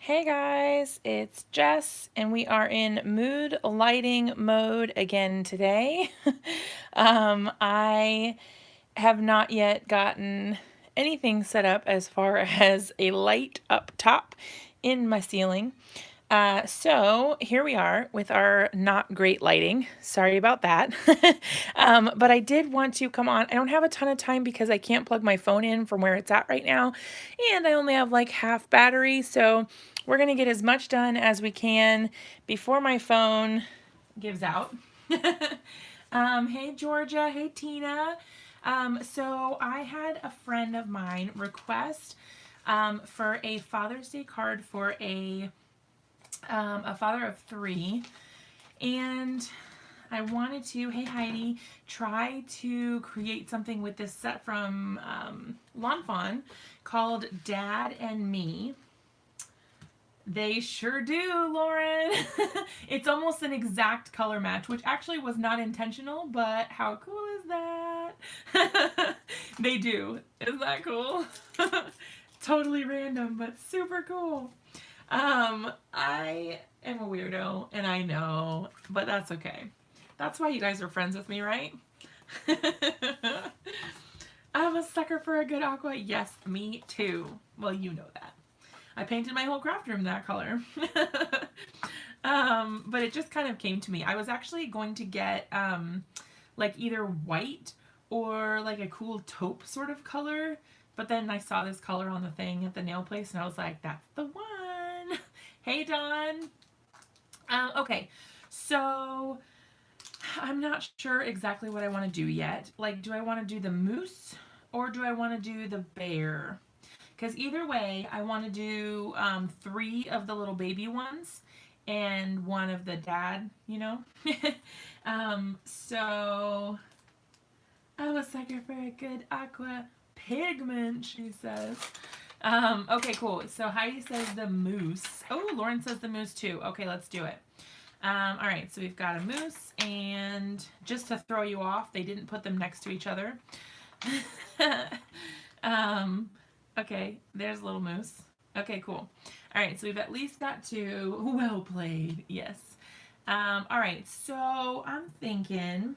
Hey guys, it's Jess, and we are in mood lighting mode again today. I have not yet gotten anything set up as far as a light up top in my ceiling. So here we are with our not great lighting. Sorry about that. But I did want to come on. I don't have a ton of time because I can't plug my phone in from where it's at right now. And I only have like half battery. So we're going to get as much done as we can before my phone gives out. Hey Georgia, hey Tina. So I had a friend of mine request for a Father's Day card for a father of three, and I wanted to, hey Heidi, try to create something with this set from Lawn Fawn called Dad and Me. They sure do, Lauren. It's almost an exact color match, which actually was not intentional, but how cool is that? They do. Isn't that cool? Totally random, but super cool. I am a weirdo, and I know, but that's okay. That's why you guys are friends with me, right? I'm a sucker for a good aqua. Yes, me too. Well, you know that. I painted my whole craft room that color. But it just kind of came to me. I was actually going to get like either white or like a cool taupe sort of color, but then I saw this color on the thing at the nail place, and I was like, that's the one. Hey, Dawn. Okay, so I'm not sure exactly what I want to do yet. Like, do I want to do the moose or do I want to do the bear? Because either way, I want to do 3 of the little baby ones and 1 of the dad, you know? So I'm a sucker for a good aqua pigment, she says. Okay, cool. So Heidi says the moose. Oh, Lauren says the moose too. Okay, let's do it. All right, so we've got a moose, and just to throw you off, they didn't put them next to each other. Okay, there's little moose. Okay, cool. All right, so we've at least got 2. Well played, yes. All right, so I'm thinking,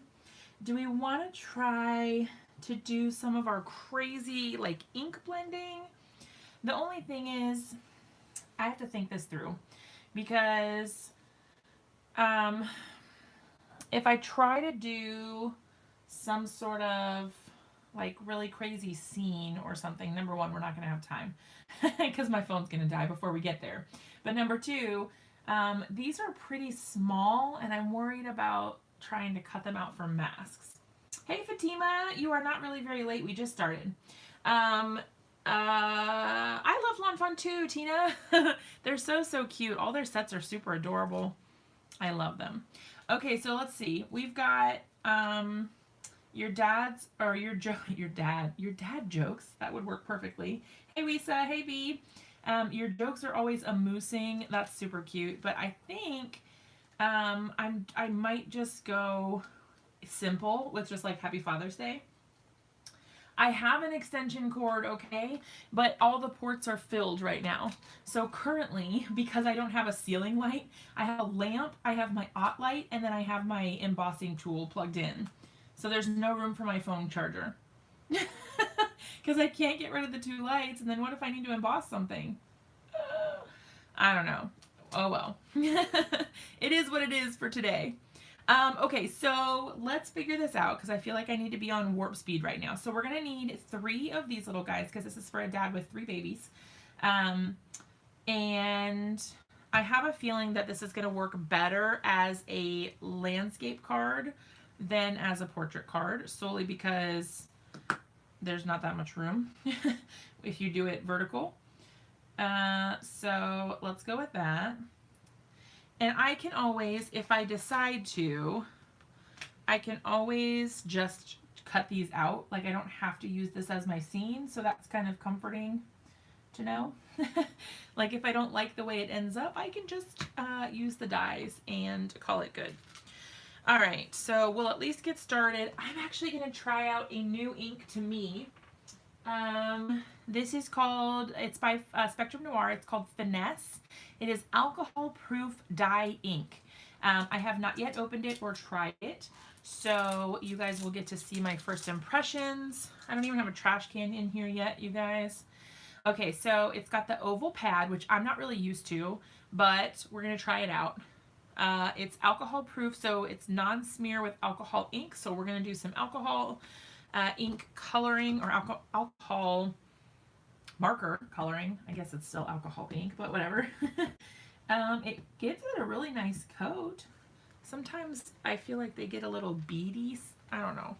do we want to try to do some of our crazy like ink blending? The only thing is, I have to think this through because um, if I try to do some sort of like really crazy scene or something, number one, we're not going to have time because my phone's going to die before we get there. But number two, these are pretty small, and I'm worried about trying to cut them out for masks. Hey Fatima, you are not really very late. We just started. I love Lawn Fawn too, Tina. They're so cute. All their sets are super adorable. I love them. Okay, so let's see. We've got your dad's or your dad jokes. That would work perfectly. Hey Lisa, hey B. Your jokes are always amusing. That's super cute. But I think I might just go simple with just like Happy Father's Day. I have an extension cord, okay, but all the ports are filled right now. So currently, because I don't have a ceiling light, I have a lamp, I have my OT light, and then I have my embossing tool plugged in. So there's no room for my phone charger. Because I can't get rid of the 2 lights, and then what if I need to emboss something? I don't know. Oh well. It is what it is for today. Okay, so let's figure this out because I feel like I need to be on warp speed right now. So we're going to need 3 of these little guys because this is for a dad with 3 babies. And I have a feeling that this is going to work better as a landscape card than as a portrait card, solely because there's not that much room if you do it vertical. So let's go with that. And I can always, if I decide to, I can always just cut these out. Like I don't have to use this as my scene, so that's kind of comforting to know. Like if I don't like the way it ends up, I can just use the dies and call it good. All right, so we'll at least get started. I'm actually going to try out a new ink to me. This is called, it's by Spectrum Noir. It's called Finesse. It is alcohol-proof dye ink. I have not yet opened it or tried it, so you guys will get to see my first impressions. I don't even have a trash can in here yet, you guys. Okay, so it's got the oval pad, which I'm not really used to, but we're going to try it out. It's alcohol proof, so it's non-smear with alcohol ink. So we're going to do some alcohol ink coloring, or alcohol marker coloring. I guess it's still alcohol ink, but whatever. It gives it a really nice coat. Sometimes I feel like they get a little beady. I don't know.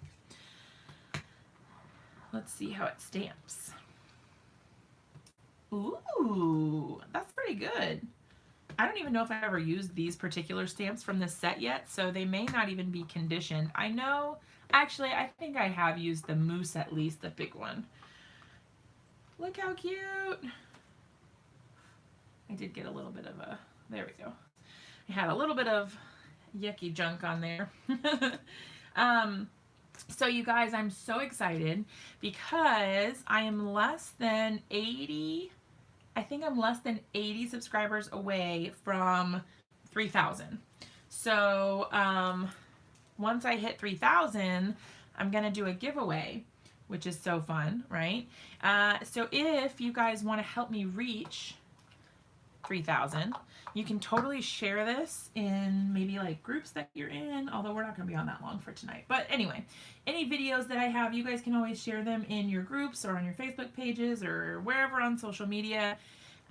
Let's see how it stamps. Ooh, that's pretty good. I don't even know if I've ever used these particular stamps from this set yet, so they may not even be conditioned. I know, actually, I think I have used the mousse at least, the big one. Look how cute. I did get a little bit of a, there we go. I had a little bit of yucky junk on there. So you guys, I'm so excited because I am less than 80, I think I'm less than 80 subscribers away from 3,000. So once I hit 3,000, I'm going to do a giveaway, which is so fun, right? So if you guys want to help me reach 3,000, you can totally share this in maybe like groups that you're in, although we're not going to be on that long for tonight. But anyway, any videos that I have, you guys can always share them in your groups or on your Facebook pages or wherever on social media.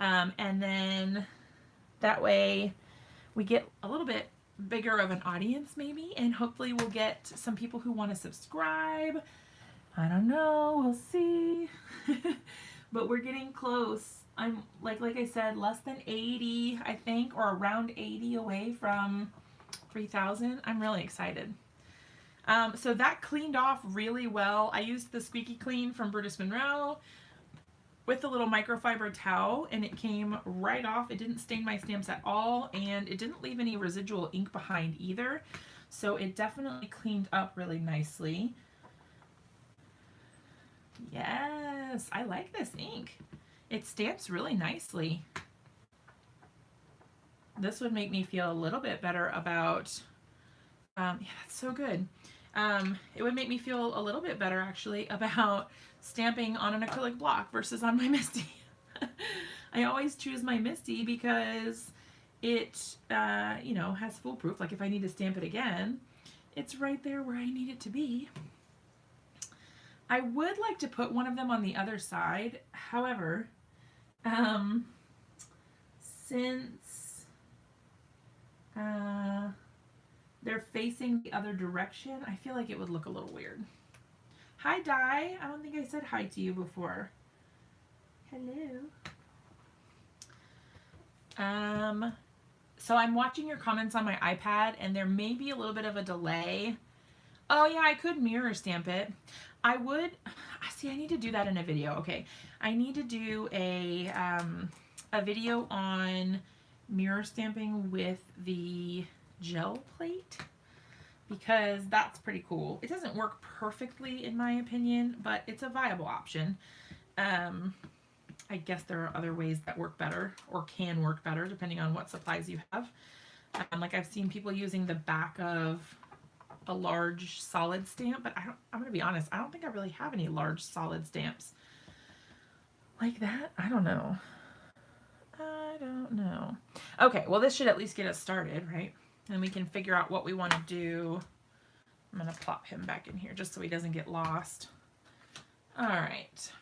And then that way we get a little bit bigger of an audience maybe, and hopefully we'll get some people who want to subscribe. I don't know, we'll see. But we're getting close. I'm like I said, less than 80, I think, or around 80 away from 3,000. I'm really excited. So that cleaned off really well. I used the Squeaky Clean from Brutus Monroe with a little microfiber towel, and it came right off. It didn't stain my stamps at all, and it didn't leave any residual ink behind either. So it definitely cleaned up really nicely. Yes, I like this ink. It stamps really nicely. This would make me feel a little bit better about, yeah, that's so good. It would make me feel a little bit better actually about stamping on an acrylic block versus on my MISTI. I always choose my MISTI because it, you know, has foolproof. Like if I need to stamp it again, it's right there where I need it to be. I would like to put one of them on the other side. However, since they're facing the other direction, I feel like it would look a little weird. Hi, Di. I don't think I said hi to you before. Hello. So I'm watching your comments on my iPad, and there may be a little bit of a delay. Oh yeah, I could mirror stamp it. I would, see, I need to do that in a video. Okay, I need to do a video on mirror stamping with the gel plate, because that's pretty cool. It doesn't work perfectly in my opinion, but it's a viable option. I guess there are other ways that work better or can work better depending on what supplies you have. Like I've seen people using the back of a large solid stamp, but I'm gonna be honest, I don't think I really have any large solid stamps like that. I don't know. Okay, well this should at least get us started, right? And we can figure out what we want to do. I'm gonna plop him back in here just so he doesn't get lost. All right.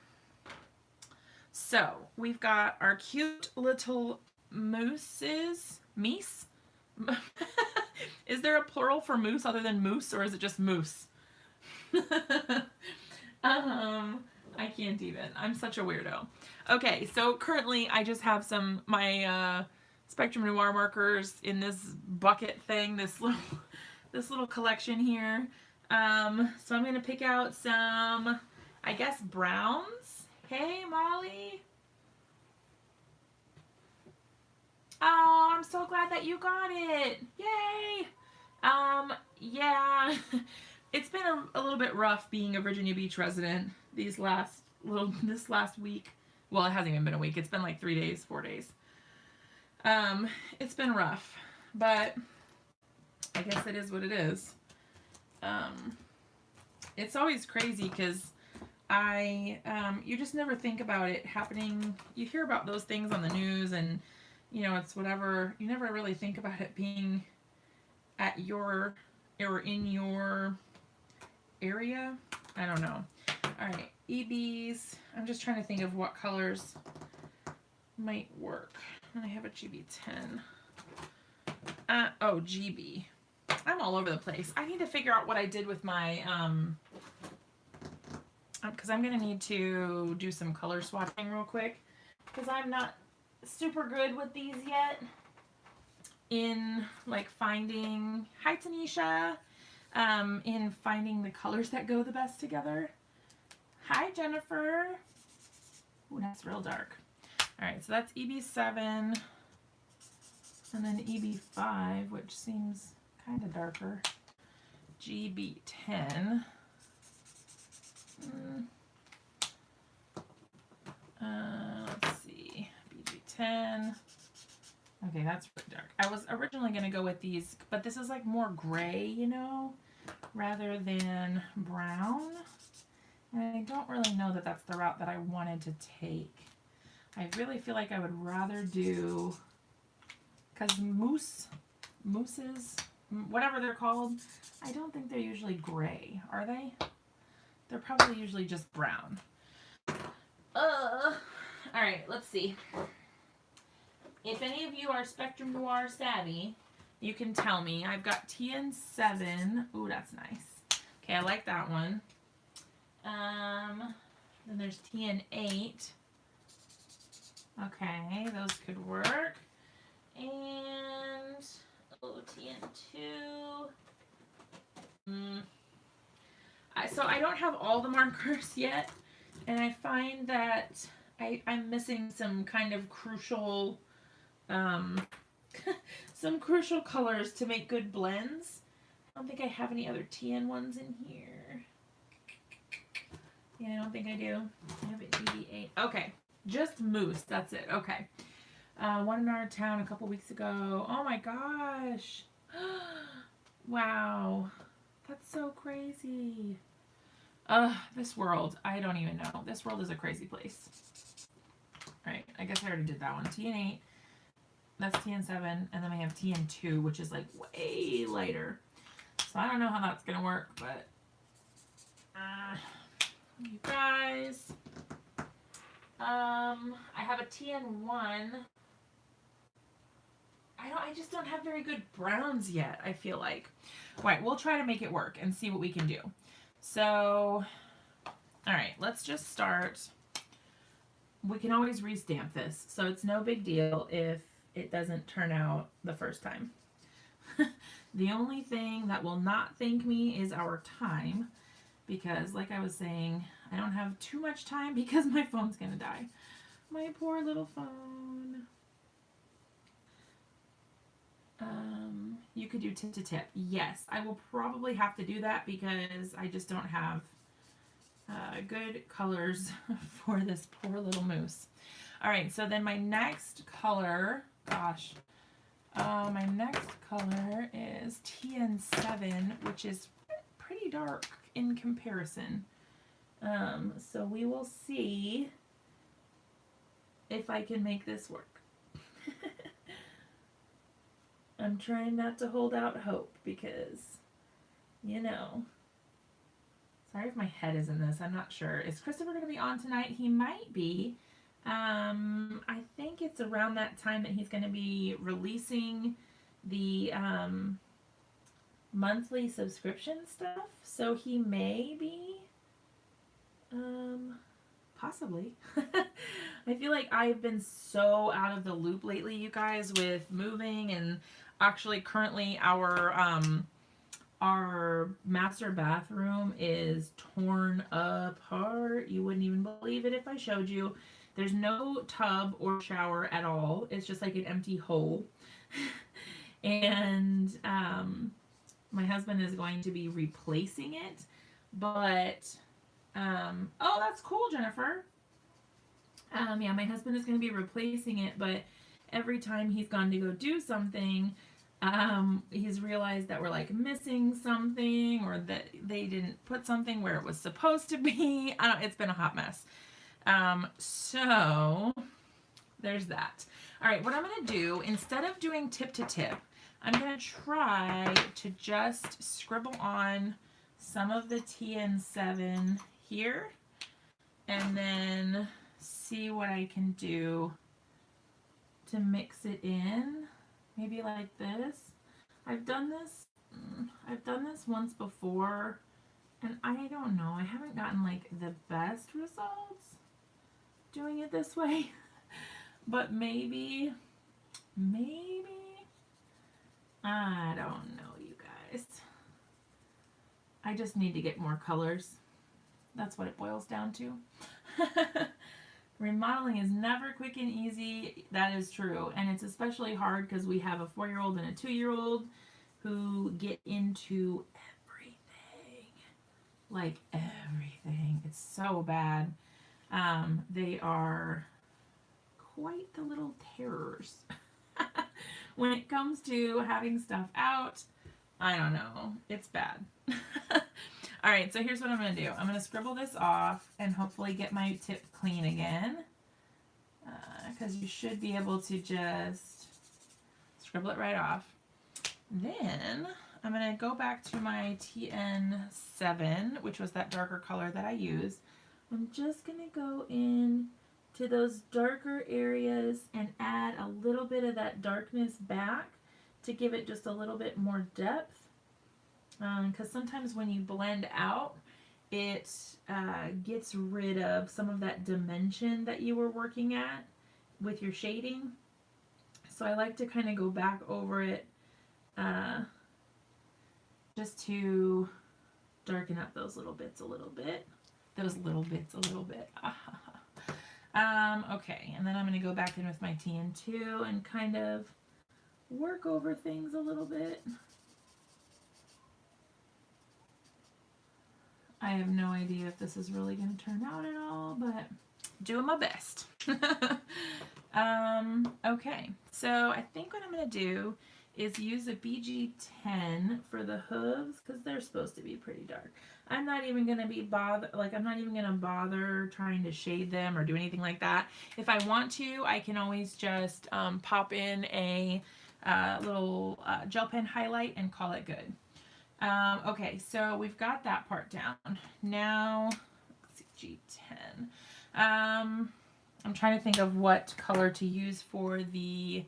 So we've got our cute little mousses. Meese? Is there a plural for moose other than moose, or is it just moose? I can't even. I'm such a weirdo. Okay, so currently I just have some my Spectrum Noir markers in this bucket thing, this little collection here. So I'm gonna pick out some, I guess, browns. Hey, Molly. Oh, I'm so glad that you got it. Yay. Yeah, it's been a little bit rough being a Virginia Beach resident these last this last week. Well, it hasn't even been a week. It's been like 3 days, 4 days. It's been rough, but I guess it is what it is. It's always crazy because you just never think about it happening. You hear about those things on the news and, it's whatever. You never really think about it being at your, or in your area. I don't know. All right, EBs. I'm just trying to think of what colors might work. And I have a GB10. Oh, GB. I'm all over the place. I need to figure out what I did with my, because I'm going to need to do some color swatching real quick, because I'm not super good with these yet in like finding, hi Tanisha, in finding the colors that go the best together. Hi Jennifer. Ooh, that's real dark. All right, so that's EB7 and then EB5, which seems kind of darker. GB10. Let's see, BG10. Okay, that's really dark. I was originally going to go with these, but this is like more gray, rather than brown. And I don't really know that that's the route that I wanted to take. I really feel like I would rather do, because mousses, whatever they're called, I don't think they're usually gray, are they? They're probably usually just brown. All right, let's see. If any of you are Spectrum Noir savvy, you can tell me. I've got TN7. Ooh, that's nice. Okay, I like that one. Then there's TN8. Okay, those could work. And TN2. So I don't have all the markers yet, and I find that I'm missing some kind of crucial, some crucial colors to make good blends. I don't think I have any other TN ones in here. Yeah, I don't think I do. I have an EB8. Okay, just mousse. That's it. Okay. One in our town a couple weeks ago. Oh my gosh. Wow. That's so crazy. This world. I don't even know. This world is a crazy place. Alright, I guess I already did that one. TN8. That's TN7. And then I have TN2, which is like way lighter. So I don't know how that's going to work, but you guys. I have a TN1. I just don't have very good browns yet, I feel like. Alright, we'll try to make it work and see what we can do. So, alright, let's just start. We can always restamp this, so it's no big deal if it doesn't turn out the first time. The only thing that will not thank me is our time, because like I was saying, I don't have too much time because my phone's gonna die. My poor little phone. You could do tip to tip. Yes, I will probably have to do that because I just don't have good colors for this poor little mousse. All right, so then my next color, gosh, my next color is TN7, which is pretty dark in comparison. So we will see if I can make this work. I'm trying not to hold out hope because, sorry if my head is in this. I'm not sure. Is Christopher going to be on tonight? He might be. I think it's around that time that he's going to be releasing the monthly subscription stuff. So he may be. Possibly. I feel like I've been so out of the loop lately, you guys, with moving, and actually currently our master bathroom is torn apart. You wouldn't even believe it if I showed you. There's no tub or shower at all. It's just like an empty hole. And my husband is going to be replacing it, but Oh, that's cool, Jennifer. Yeah, my husband is going to be replacing it, but every time he's gone to go do something, he's realized that we're like missing something or that they didn't put something where it was supposed to be. I don't, it's been a hot mess. So there's that. All right, what I'm going to do, instead of doing tip to tip, I'm going to try to just scribble on some of the TN7 here and then see what I can do to mix it in. Maybe like this. I've done this once before, and I don't know, I haven't gotten like the best results doing it this way. But maybe, I don't know, you guys. I just need to get more colors. That's what it boils down to. Remodeling is never quick and easy. That is true. And it's especially hard because we have a 4-year-old and a 2-year-old who get into everything. Like everything. It's so bad. They are quite the little terrors. When it comes to having stuff out, I don't know. It's bad. All right, so here's what I'm going to do. I'm going to scribble this off and hopefully get my tip clean again. Because you should be able to just scribble it right off. Then I'm going to go back to my TN7, which was that darker color that I used. I'm just going to go in to those darker areas and add a little bit of that darkness back to give it just a little bit more depth. Because sometimes when you blend out, it gets rid of some of that dimension that you were working at with your shading. So I like to kind of go back over it just to darken up those little bits a little bit. Okay, and then I'm going to go back in with my TN2 and kind of work over things a little bit. I have no idea if this is really going to turn out at all, but doing my best. Okay, so I think what I'm going to do is use a BG10 for the hooves because they're supposed to be pretty dark. I'm not even going to bother trying to shade them or do anything like that. If I want to, I can always just pop in a little gel pen highlight and call it good. Okay, so we've got that part down. Now, let's see, G10. I'm trying to think of what color to use for the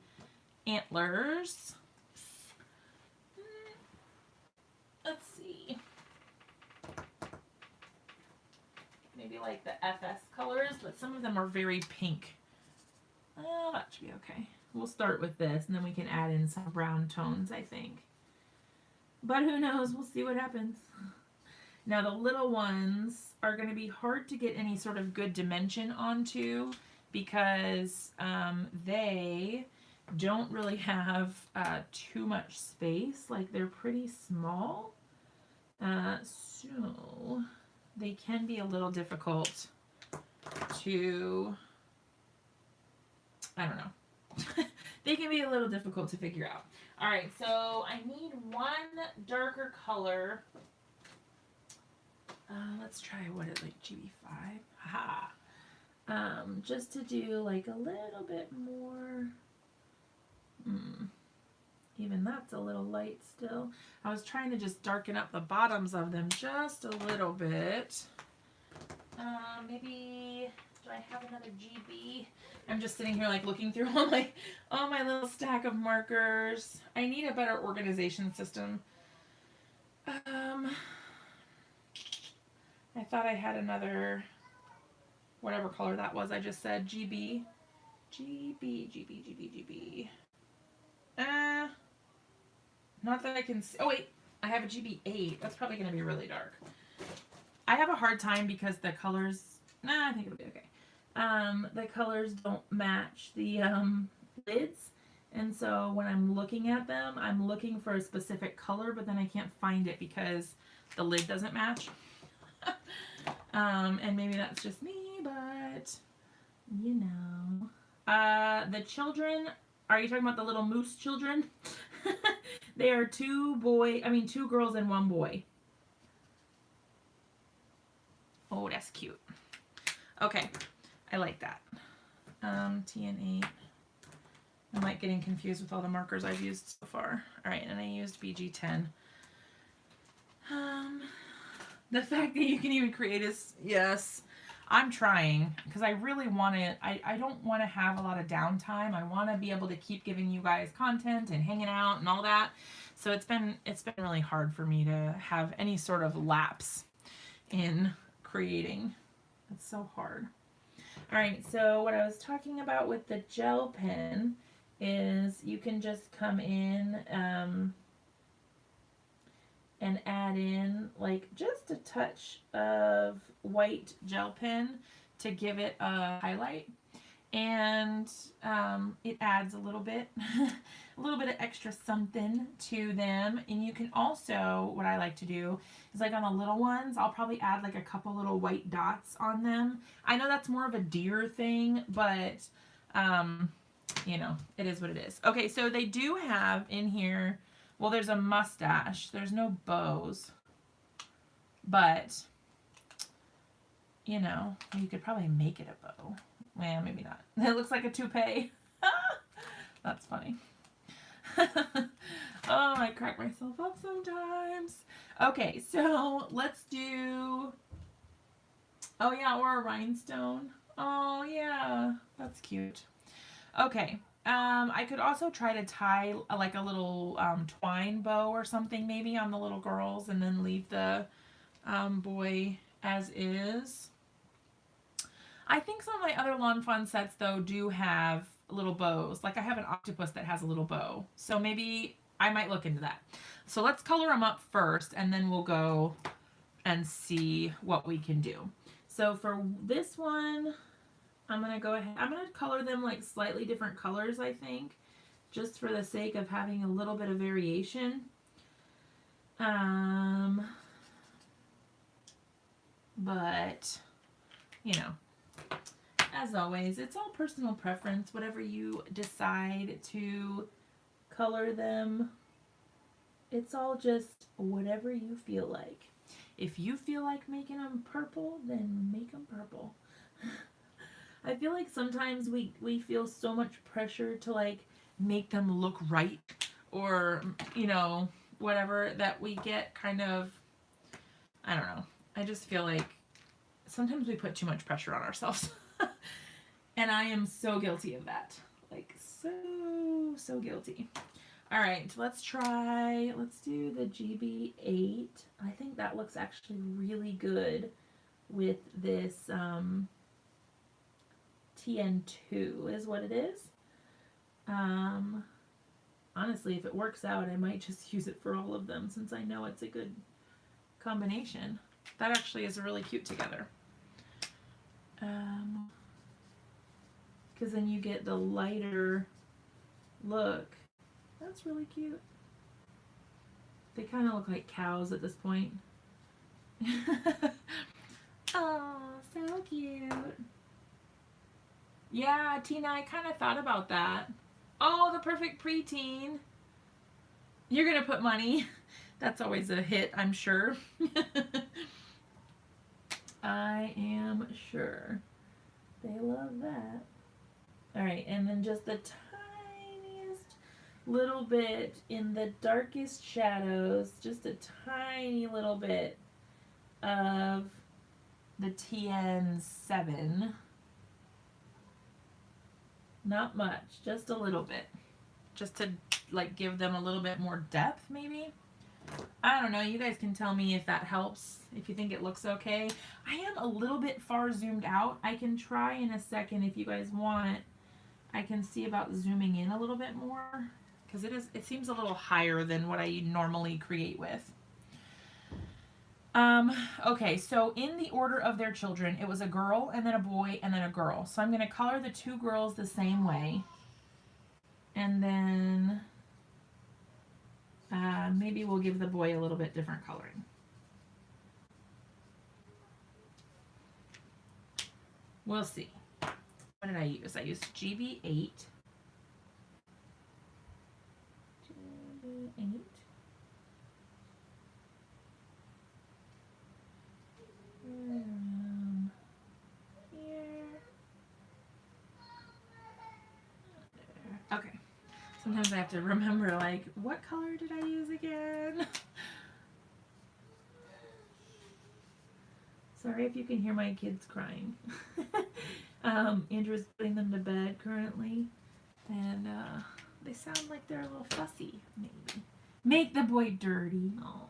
antlers. Let's see. Maybe like the FS colors, but some of them are very pink. Oh, that should be okay. We'll start with this, and then we can add in some brown tones, I think. But who knows? We'll see what happens. Now the little ones are going to be hard to get any sort of good dimension onto because they don't really have too much space. Like they're pretty small. So they can be a little difficult to, I don't know. They can be a little difficult to figure out. All right, so I need one darker color. Let's try, what is it, like GB5? Haha. Just to do like a little bit more. Even that's a little light still. I was trying to just darken up the bottoms of them just a little bit. Maybe, do I have another GB? I'm just sitting here like looking through all my little stack of markers. I need a better organization system. I thought I had another, whatever color that was, I just said GB. GB. Not that I can see. Oh wait, I have a GB8. That's probably going to be really dark. I have a hard time because the colors, I think it'll be okay. The colors don't match the lids. And so when I'm looking at them, I'm looking for a specific color, but then I can't find it because the lid doesn't match. And maybe that's just me, but you know. The children, are you talking about the little moose children? They are two girls and one boy. Oh, that's cute. Okay, I like that. TN8. I'm like getting confused with all the markers I've used so far. All right, and I used BG10. The fact that you can even create is, yes, I'm trying because I really want to, I don't want to have a lot of downtime. I want to be able to keep giving you guys content and hanging out and all that. So it's been really hard for me to have any sort of lapse in creating. It's so hard. All right, so what I was talking about with the gel pen is you can just come in and add in like just a touch of white gel pen to give it a highlight, and it adds a little bit of extra something to them. And you can also, what I like to do is like on the little ones, I'll probably add like a couple little white dots on them. I know that's more of a deer thing, but you know, it is what it is. Okay, so they do have in here, well, there's a mustache. There's no bows. But, you know, you could probably make it a bow. Well, maybe not. It looks like a toupee. That's funny. Oh, I crack myself up sometimes. Okay, so let's do... Oh, yeah, or a rhinestone. Oh, yeah. That's cute. Okay. I could also try to tie like a little twine bow or something maybe on the little girls, and then leave the boy as is. I think some of my other Lawn Fawn sets though do have little bows. Like I have an octopus that has a little bow. So maybe I might look into that. So let's color them up first, and then we'll go and see what we can do. So for this one, I'm going to go ahead, I'm going to color them like slightly different colors, I think, just for the sake of having a little bit of variation. But, you know, as always, it's all personal preference, whatever you decide to color them. It's all just whatever you feel like. If you feel like making them purple, then make them purple. I feel like sometimes we feel so much pressure to like make them look right, or, you know, whatever, that we get kind of, I don't know. I just feel like sometimes we put too much pressure on ourselves. And I am so guilty of that. Like so guilty. All right, let's do the GB8. I think that looks actually really good with this TN2 is what it is. Honestly, if it works out, I might just use it for all of them since I know it's a good combination. That actually is really cute together. Because then you get the lighter look. That's really cute. They kind of look like cows at this point. Oh, so cute. Yeah, Tina, I kind of thought about that. Oh, the perfect preteen. You're going to put money. That's always a hit, I'm sure. I am sure. They love that. All right, and then just the tiniest little bit in the darkest shadows, just a tiny little bit of the TN7. Not much, just a little bit. Just to like give them a little bit more depth maybe. I don't know, you guys can tell me if that helps, if you think it looks okay. I am a little bit far zoomed out. I can try in a second if you guys want. I can see about zooming in a little bit more, because it seems a little higher than what I normally create with. Okay, so in the order of their children, it was a girl and then a boy and then a girl. So I'm going to color the two girls the same way. And then maybe we'll give the boy a little bit different coloring. We'll see. What did I use? I used GB8. GB8. Here. Okay. Sometimes I have to remember, like, what color did I use again? Sorry if you can hear my kids crying. Andrew's putting them to bed currently, and they sound like they're a little fussy, maybe. Make the boy dirty. Oh.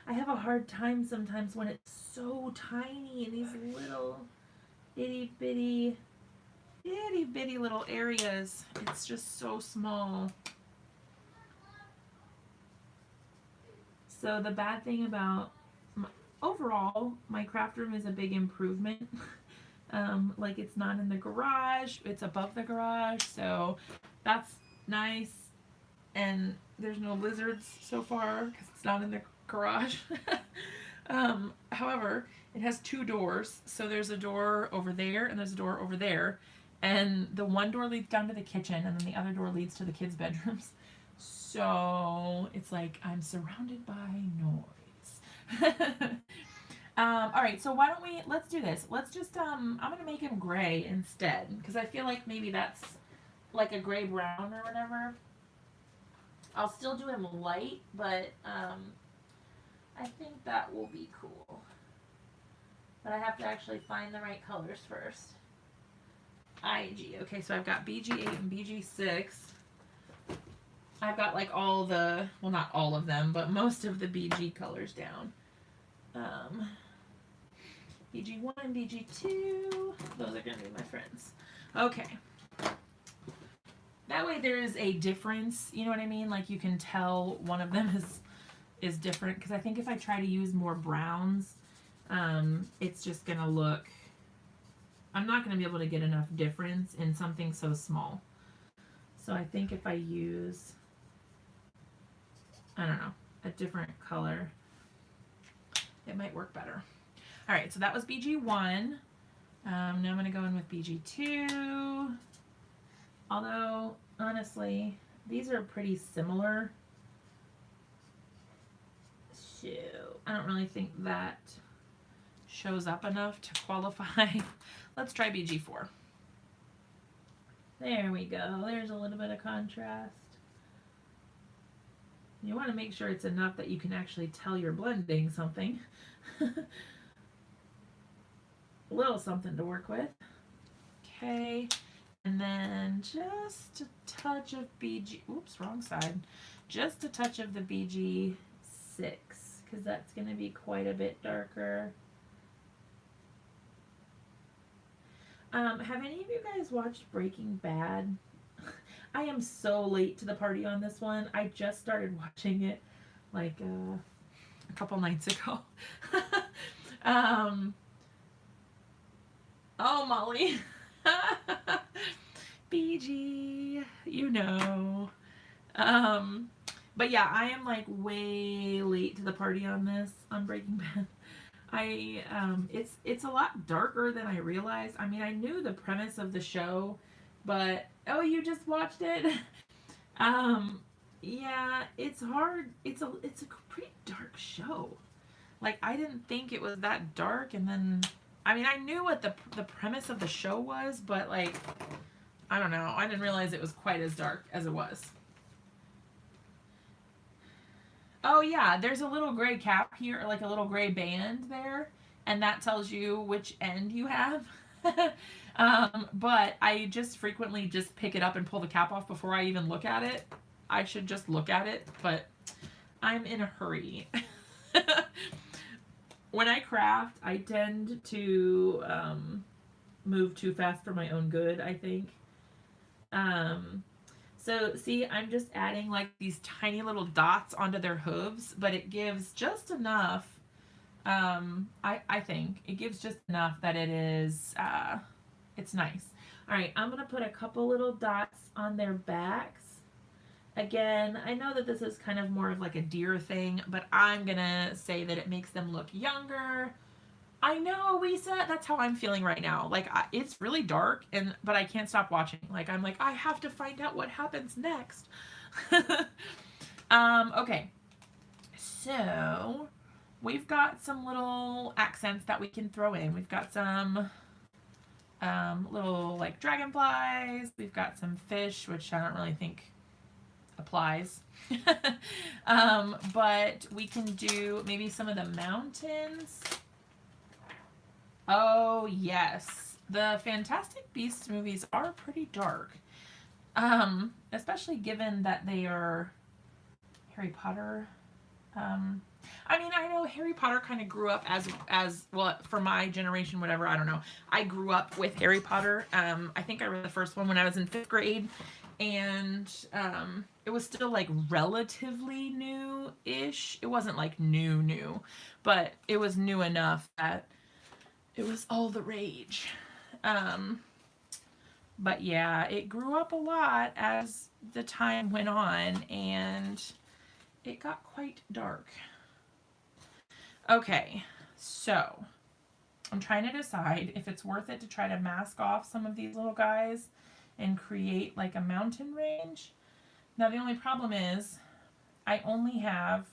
I have a hard time sometimes when it's so tiny in these little itty bitty little areas. It's just so small. So the bad thing about overall, my craft room is a big improvement. Like it's not in the garage, it's above the garage, so that's nice. And there's no lizards so far because it's not in the garage. However, it has two doors, so there's a door over there and there's a door over there, and the one door leads down to the kitchen and then the other door leads to the kids' bedrooms. So it's like I'm surrounded by noise. All right, so why don't let's do this. Let's just, I'm going to make him gray instead, because I feel like maybe that's like a gray brown or whatever. I'll still do him light, but I think that will be cool. But I have to actually find the right colors first. IG. Okay, so I've got BG8 and BG6. I've got like all the, well, not all of them, but most of the BG colors down. BG1 and BG2, those are going to be my friends. Okay. That way there is a difference, you know what I mean? Like you can tell one of them is different, because I think if I try to use more browns, it's just going to look, I'm not going to be able to get enough difference in something so small. So I think if I use, I don't know, a different color, it might work better. All right, so that was BG1. Now I'm going to go in with BG2. Although, honestly, these are pretty similar. So I don't really think that shows up enough to qualify. Let's try BG4. There we go. There's a little bit of contrast. You want to make sure it's enough that you can actually tell you're blending something. A little something to work with. Okay. And then just a touch of BG, oops, wrong side. Just a touch of the BG6, because that's going to be quite a bit darker. Have any of you guys watched Breaking Bad? I am so late to the party on this one. I just started watching it like a couple nights ago. Oh, Molly. BG, you know. But yeah, I am like way late to the party on this, on Breaking Bad. It's a lot darker than I realized. I mean, I knew the premise of the show, but oh, you just watched it? Yeah, it's hard. It's a pretty dark show. Like, I didn't think it was that dark, and then I mean, I knew what the premise of the show was, but like, I don't know. I didn't realize it was quite as dark as it was. Oh yeah, there's a little gray cap here, like a little gray band there, and that tells you which end you have. But I just frequently just pick it up and pull the cap off before I even look at it. I should just look at it, but I'm in a hurry. When I craft, I tend to move too fast for my own good, I think. So see, I'm just adding like these tiny little dots onto their hooves, but it gives just enough. I think it gives just enough that it is, it's nice. All right, I'm going to put a couple little dots on their backs, Again, I know that this is kind of more of like a deer thing, but I'm gonna say that it makes them look younger. I know, Lisa, that's how I'm feeling right now. Like, it's really dark, but I can't stop watching. Like, I'm like, I have to find out what happens next. Okay. So, we've got some little accents that we can throw in. We've got some little, like, dragonflies. We've got some fish, which I don't really think applies. But we can do maybe some of the mountains. Oh, yes. The Fantastic Beasts movies are pretty dark. Especially given that they are Harry Potter. I mean, I know Harry Potter kind of grew up as well for my generation, whatever. I don't know. I grew up with Harry Potter. I think I read the first one when I was in 5th grade, and it was still like relatively new-ish. It wasn't like new, but it was new enough that it was all the rage. But yeah, it grew up a lot as the time went on, and it got quite dark. Okay, so I'm trying to decide if it's worth it to try to mask off some of these little guys and create like a mountain range. Now the only problem is I only have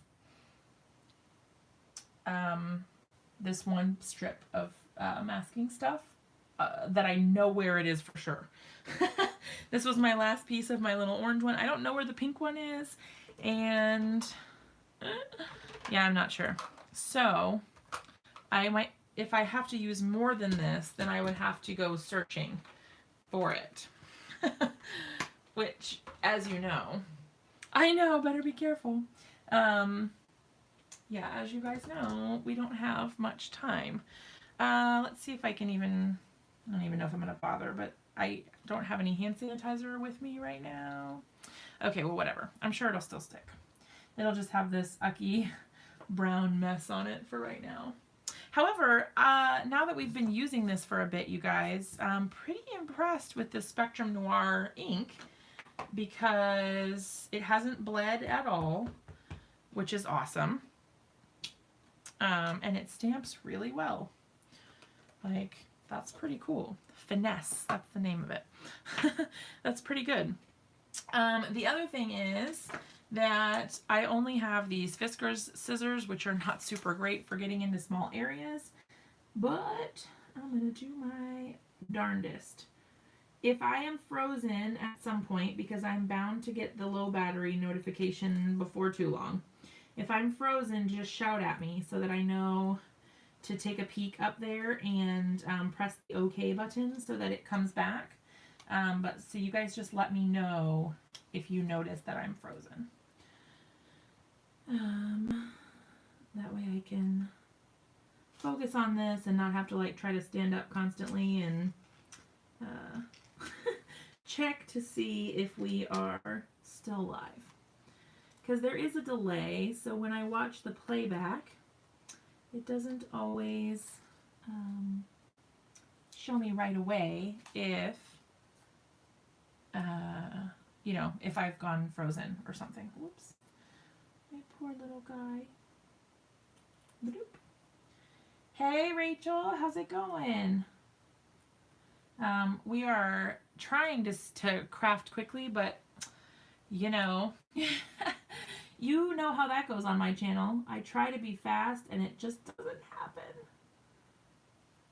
this one strip of masking stuff that I know where it is for sure. This was my last piece of my little orange one. I don't know where the pink one is, and yeah, I'm not sure. So I might, if I have to use more than this, then I would have to go searching for it. Which, as you know, I know, better be careful. Yeah, as you guys know, we don't have much time. Let's see if I can even, I don't even know if I'm going to bother, but I don't have any hand sanitizer with me right now. Okay, well, whatever. I'm sure it'll still stick. It'll just have this ucky brown mess on it for right now. However, now that we've been using this for a bit, you guys, I'm pretty impressed with the Spectrum Noir ink because it hasn't bled at all, which is awesome. And it stamps really well. Like, that's pretty cool. Finesse, that's the name of it. That's pretty good. The other thing is that I only have these Fiskars scissors, which are not super great for getting into small areas, but I'm going to do my darndest. If I am frozen at some point, because I'm bound to get the low battery notification before too long, if I'm frozen, just shout at me so that I know to take a peek up there and press the OK button so that it comes back. But so you guys just let me know if you notice that I'm frozen. That way I can focus on this and not have to like try to stand up constantly and check to see if we are still live. Because there is a delay, so when I watch the playback, it doesn't always show me right away if, you know, if I've gone frozen or something. Whoops. My poor little guy. Bloop. Hey, Rachel, how's it going? We are trying to craft quickly, but, you know, you know how that goes on my channel. I try to be fast, and it just doesn't happen.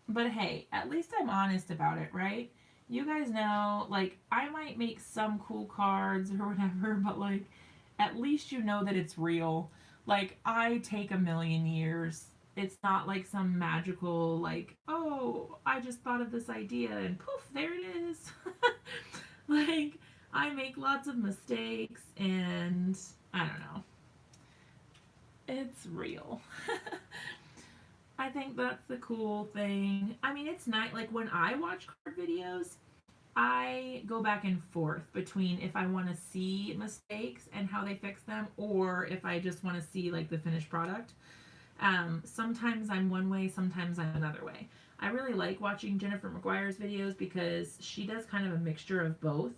But hey, at least I'm honest about it, right? You guys know, like, I might make some cool cards or whatever, but, like, at least you know that it's real. Like, I take a million years. It's not like some magical, like, oh, I just thought of this idea and poof, there it is. Like, I make lots of mistakes and I don't know. It's real. I think that's the cool thing. I mean, it's nice. Like, when I watch card videos, I go back and forth between if I want to see mistakes and how they fix them, or if I just want to see, like, the finished product. Sometimes I'm one way, sometimes I'm another way. I really like watching Jennifer McGuire's videos because she does kind of a mixture of both.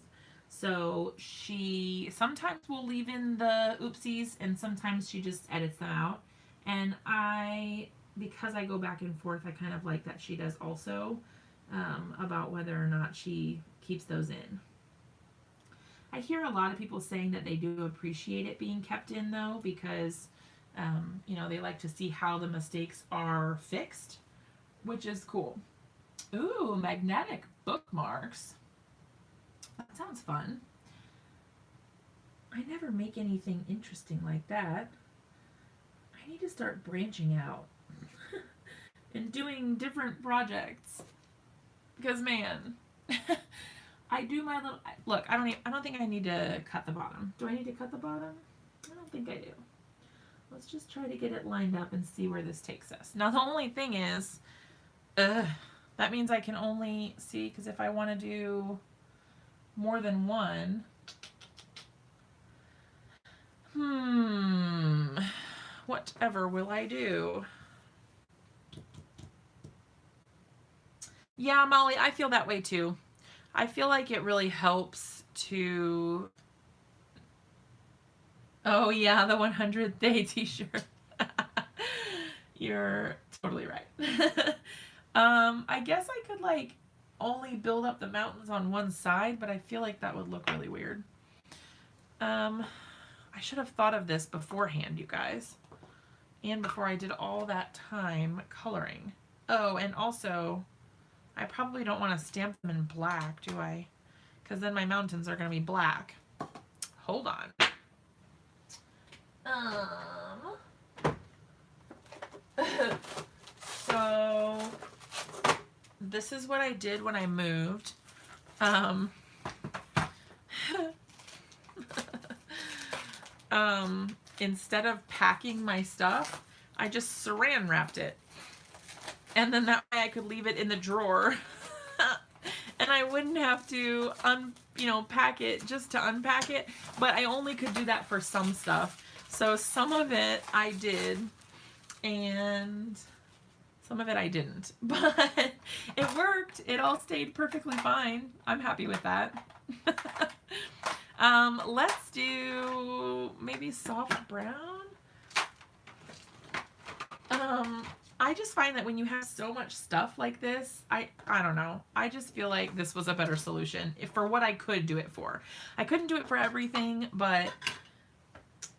So she sometimes will leave in the oopsies and sometimes she just edits them out. And because I go back and forth, I kind of like that she does also, about whether or not she keeps those in. I hear a lot of people saying that they do appreciate it being kept in though, because, they like to see how the mistakes are fixed, which is cool. Ooh, magnetic bookmarks. That sounds fun. I never make anything interesting like that. I need to start branching out and doing different projects. Because man, I do my little look. I don't think I need to cut the bottom. Do I need to cut the bottom? I don't think I do. Let's just try to get it lined up and see where this takes us. Now the only thing is, that means I can only see, because if I want to do more than one, whatever will I do? Yeah, Molly, I feel that way too. I feel like it really helps to... Oh yeah, the 100th day t-shirt. You're totally right. I guess I could like only build up the mountains on one side, but I feel like that would look really weird. I should have thought of this beforehand, you guys. And before I did all that time coloring. Oh, and also, I probably don't want to stamp them in black, do I? Because then my mountains are going to be black. Hold on. So, this is what I did when I moved. Instead of packing my stuff, I just saran wrapped it. And then that way I could leave it in the drawer. And I wouldn't have to pack it just to unpack it. But I only could do that for some stuff. So some of it I did, and some of it I didn't. But it worked. It all stayed perfectly fine. I'm happy with that. Let's do maybe soft brown. I just find that when you have so much stuff like this, I don't know. I just feel like this was a better solution for what I could do it for. I couldn't do it for everything, but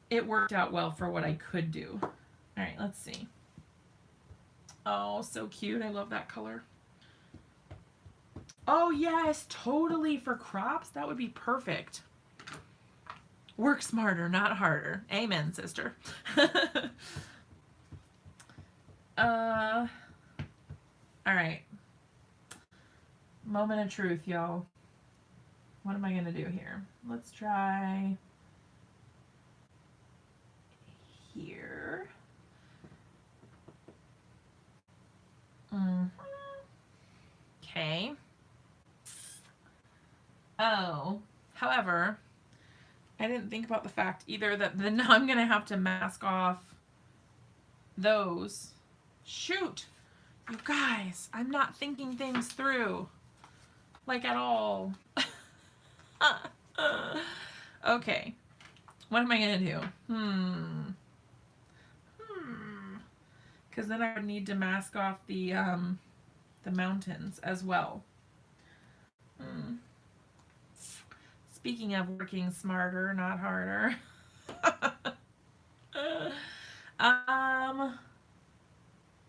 it worked out well for what I could do. All right, let's see. Oh, so cute. I love that color. Oh, yes, totally for crops. That would be perfect. Work smarter, not harder. Amen, sister. All right. Moment of truth, y'all. What am I going to do here? Let's try here. Okay. Oh, however, I didn't think about the fact either that then I'm going to have to mask off those. Shoot! You guys, I'm not thinking things through. Like at all. Okay. What am I going to do? Because then I would need to mask off the mountains as well. Speaking of working smarter, not harder.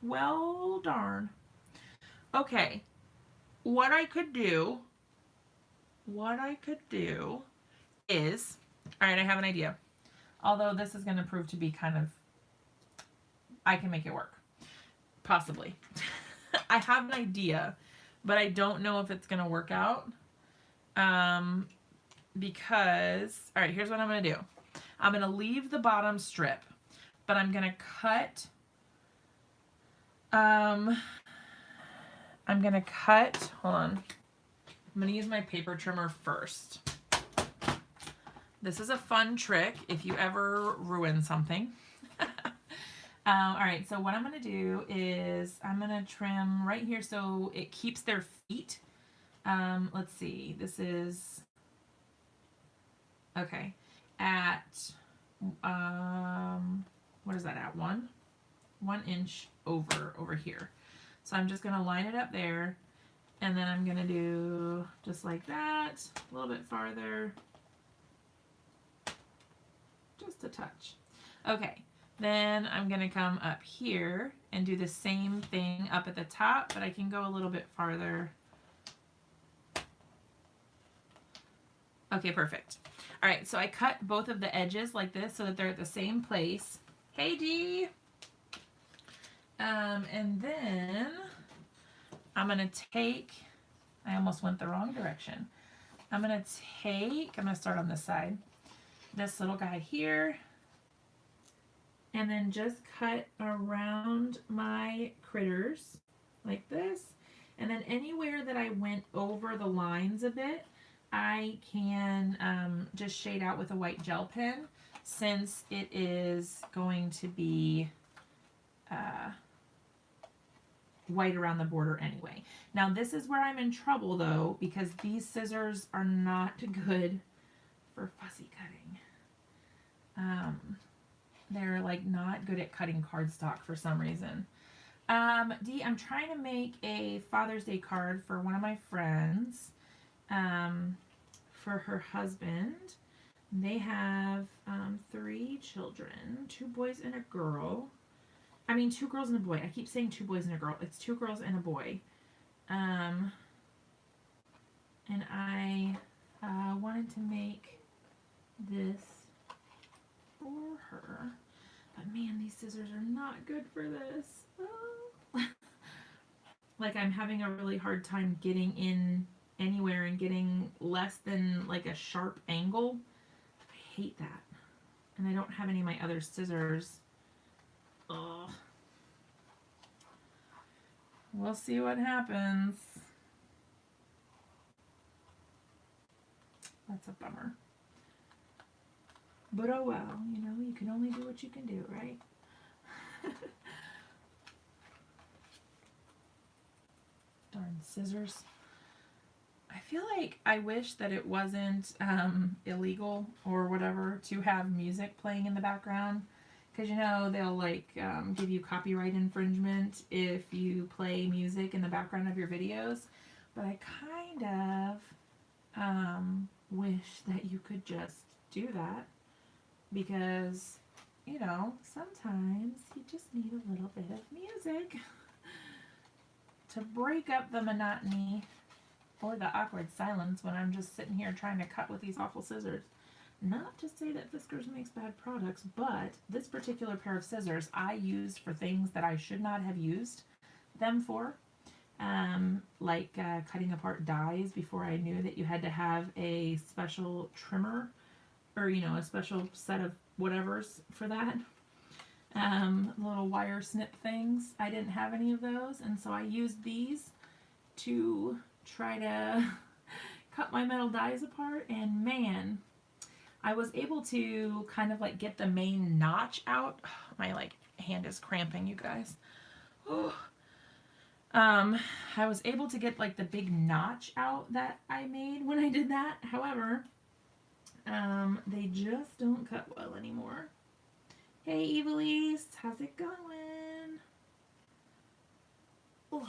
Well, darn. Okay. What I could do is, all right, I have an idea. Although this is going to prove to be kind of, I can make it work. Possibly. I have an idea, but I don't know if it's going to work out. Because, all right, here's what I'm going to do. I'm going to leave the bottom strip, but I'm going to cut, hold on. I'm going to use my paper trimmer first. This is a fun trick if you ever ruin something. All right, so what I'm going to do is I'm going to trim right here so it keeps their feet. Let's see, this is Okay, at, what is that at? 1 inch over here. So I'm just gonna line it up there, and then I'm gonna do just like that, a little bit farther, just a touch. Okay, then I'm gonna come up here and do the same thing up at the top, but I can go a little bit farther. Okay, perfect. All right, so I cut both of the edges like this so that they're at the same place. Hey, Dee! And then I'm gonna take, I almost went the wrong direction. I'm gonna start on this side, this little guy here, and then just cut around my critters like this. And then anywhere that I went over the lines a bit, I can just shade out with a white gel pen, since it is going to be white around the border anyway. Now this is where I'm in trouble though, because these scissors are not good for fussy cutting. They're like not good at cutting cardstock for some reason. Dee, I'm trying to make a Father's Day card for one of my friends, for her husband. They have 3 children, 2 boys and a girl. I mean, 2 girls and a boy. I keep saying 2 boys and a girl. It's 2 girls and a boy. And I wanted to make this for her. But man, these scissors are not good for this. Oh. Like I'm having a really hard time getting in anywhere and getting less than like a sharp angle. I hate that. And I don't have any of my other scissors. Ugh. We'll see what happens. That's a bummer. But oh well, you know, you can only do what you can do, right? Darn scissors. I feel like I wish that it wasn't illegal or whatever to have music playing in the background. Because, you know, they'll like give you copyright infringement if you play music in the background of your videos. But I kind of wish that you could just do that. Because, you know, sometimes you just need a little bit of music to break up the monotony or the awkward silence when I'm just sitting here trying to cut with these awful scissors. Not to say that Fiskars makes bad products, but this particular pair of scissors I used for things that I should not have used them for. Like cutting apart dies before I knew that you had to have a special trimmer, or you know, a special set of whatevers for that. Little wire snip things. I didn't have any of those, and so I used these to try to cut my metal dies apart, and man, I was able to kind of like get the main notch out. My like hand is cramping, you guys. Oh. I was able to get like the big notch out that I made when I did that. However, they just don't cut well anymore. Hey, Evilise, how's it going? All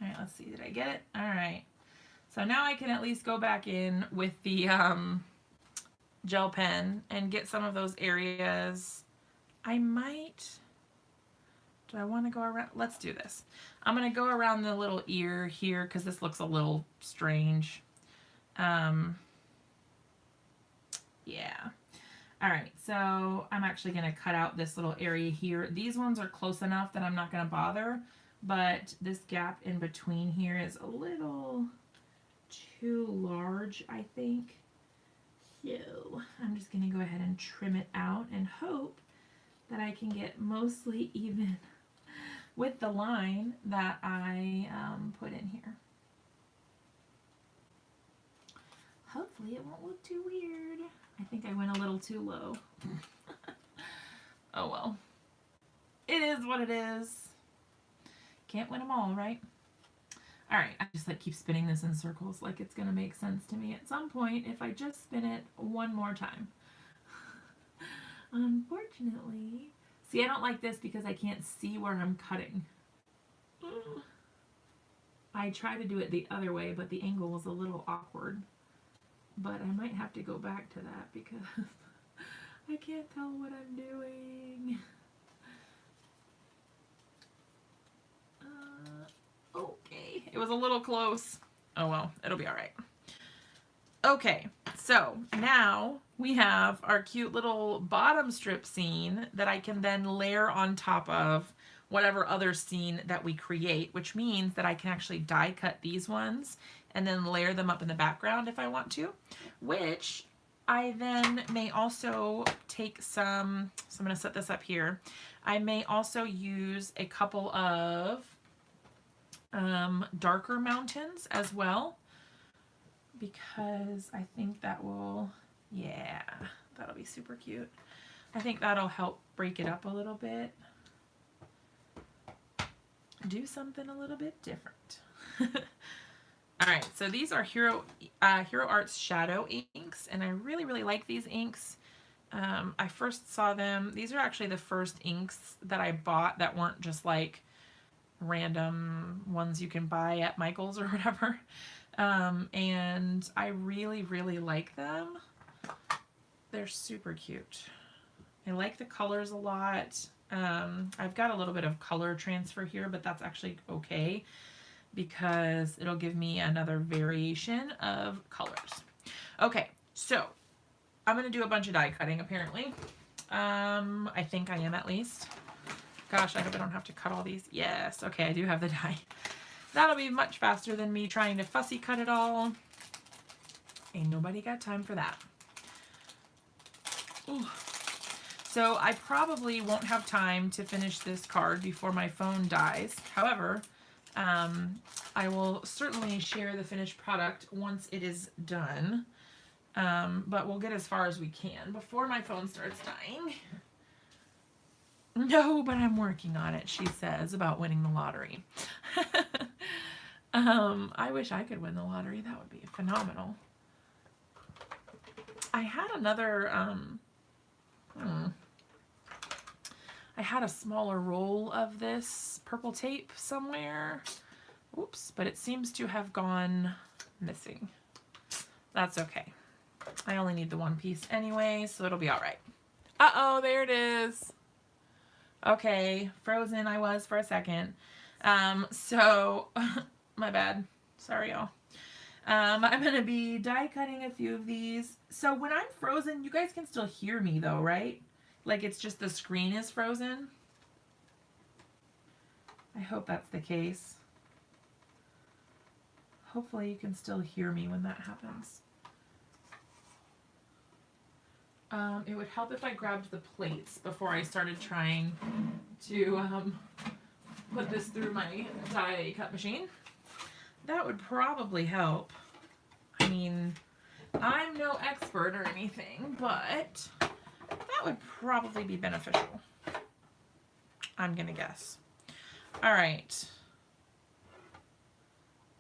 right, let's see. Did I get it? All right. So now I can at least go back in with the gel pen and get some of those areas. I might. Do I want to go around? Let's do this. I'm going to go around the little ear here because this looks a little strange. Yeah. All right, so I'm actually going to cut out this little area here. These ones are close enough that I'm not going to bother, but this gap in between here is a little too large, I think. So I'm just going to go ahead and trim it out and hope that I can get mostly even with the line that I put in here. Hopefully it won't look too weird. I think I went a little too low. Oh well. It is what it is. Can't win them all, right? All right, I just like keep spinning this in circles like it's gonna make sense to me at some point if I just spin it one more time. Unfortunately, see, I don't like this because I can't see where I'm cutting. I try to do it the other way, but the angle was a little awkward. But I might have to go back to that because I can't tell what I'm doing. Okay, it was a little close. Oh well, it'll be all right. Okay, so now we have our cute little bottom strip scene that I can then layer on top of whatever other scene that we create, which means that I can actually die cut these ones and then layer them up in the background if I want to, which I then may also take some, so I'm going to set this up here. I may also use a couple of darker mountains as well, because I think that will, yeah, that'll be super cute. I think that'll help break it up a little bit. Do something a little bit different. All right, so these are Hero Arts Shadow inks, and I really, really like these inks. I first saw them, these are actually the first inks that I bought that weren't just like random ones you can buy at Michael's or whatever. And I really, really like them. They're super cute. I like the colors a lot. I've got a little bit of color transfer here, but that's actually okay because it'll give me another variation of colors. Okay, so I'm going to do a bunch of die cutting apparently. I think I am at least. Gosh, I hope I don't have to cut all these. Yes, okay, I do have the die. That'll be much faster than me trying to fussy cut it all. Ain't nobody got time for that. Ooh. So I probably won't have time to finish this card before my phone dies. However, I will certainly share the finished product once it is done. But we'll get as far as we can before my phone starts dying. No, but I'm working on it, she says, about winning the lottery. I wish I could win the lottery. That would be phenomenal. I had another, I had a smaller roll of this purple tape somewhere. Oops, but it seems to have gone missing. That's okay. I only need the one piece anyway, so it'll be all right. Uh-oh, there it is. Okay, frozen I was for a second. So, my bad. Sorry, y'all. I'm going to be die cutting a few of these. So when I'm frozen, you guys can still hear me though, right? Like it's just the screen is frozen. I hope that's the case. Hopefully you can still hear me when that happens. It would help if I grabbed the plates before I started trying to put this through my die cut machine. That would probably help. I mean, I'm no expert or anything, but that would probably be beneficial. I'm gonna guess. All right.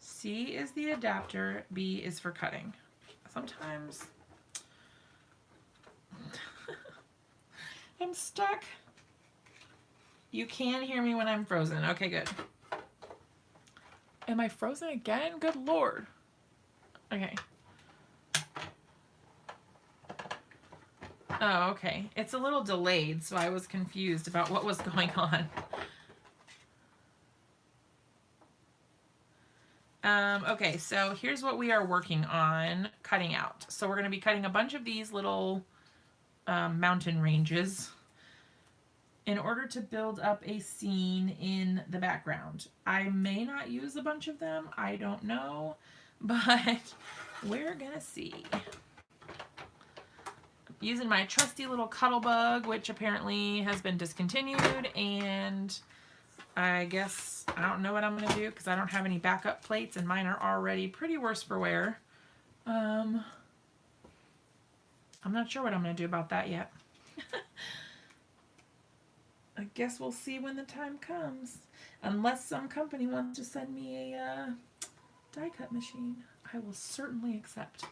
C is the adapter, B is for cutting. Sometimes I'm stuck. You can hear me when I'm frozen. Okay, good. Am I frozen again? Good Lord. Okay. Oh, okay. It's a little delayed, so I was confused about what was going on. Okay, so here's what we are working on cutting out. So we're going to be cutting a bunch of these little mountain ranges in order to build up a scene in the background. I may not use a bunch of them, I don't know, but we're gonna see. Using my trusty little Cuttlebug, which apparently has been discontinued, and I guess I don't know what I'm gonna do because I don't have any backup plates and mine are already pretty worse for wear. I'm not sure what I'm gonna do about that yet. I guess we'll see when the time comes. Unless some company wants to send me die cut machine, I will certainly accept.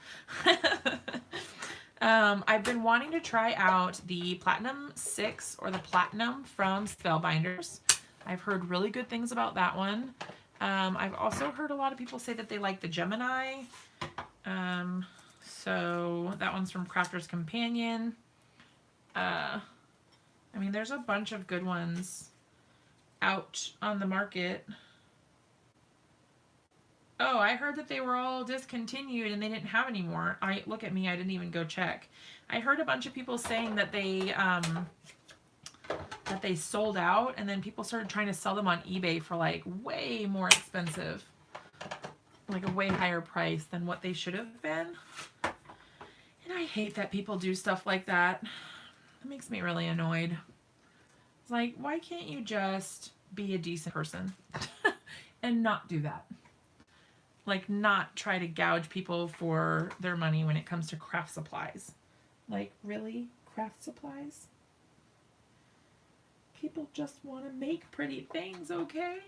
I've been wanting to try out the Platinum 6 or the Platinum from Spellbinders. I've heard really good things about that one. I've also heard a lot of people say that they like the Gemini. So that one's from Crafter's Companion. I mean, there's a bunch of good ones out on the market. Oh, I heard that they were all discontinued and they didn't have any more. Look at me, I didn't even go check. I heard a bunch of people saying that they sold out, and then people started trying to sell them on eBay for like way more expensive, like a way higher price than what they should have been. And I hate that people do stuff like that. It makes me really annoyed. It's like, why can't you just be a decent person and not do that? Like, not try to gouge people for their money when it comes to craft supplies. Like, really? Craft supplies? People just want to make pretty things, okay?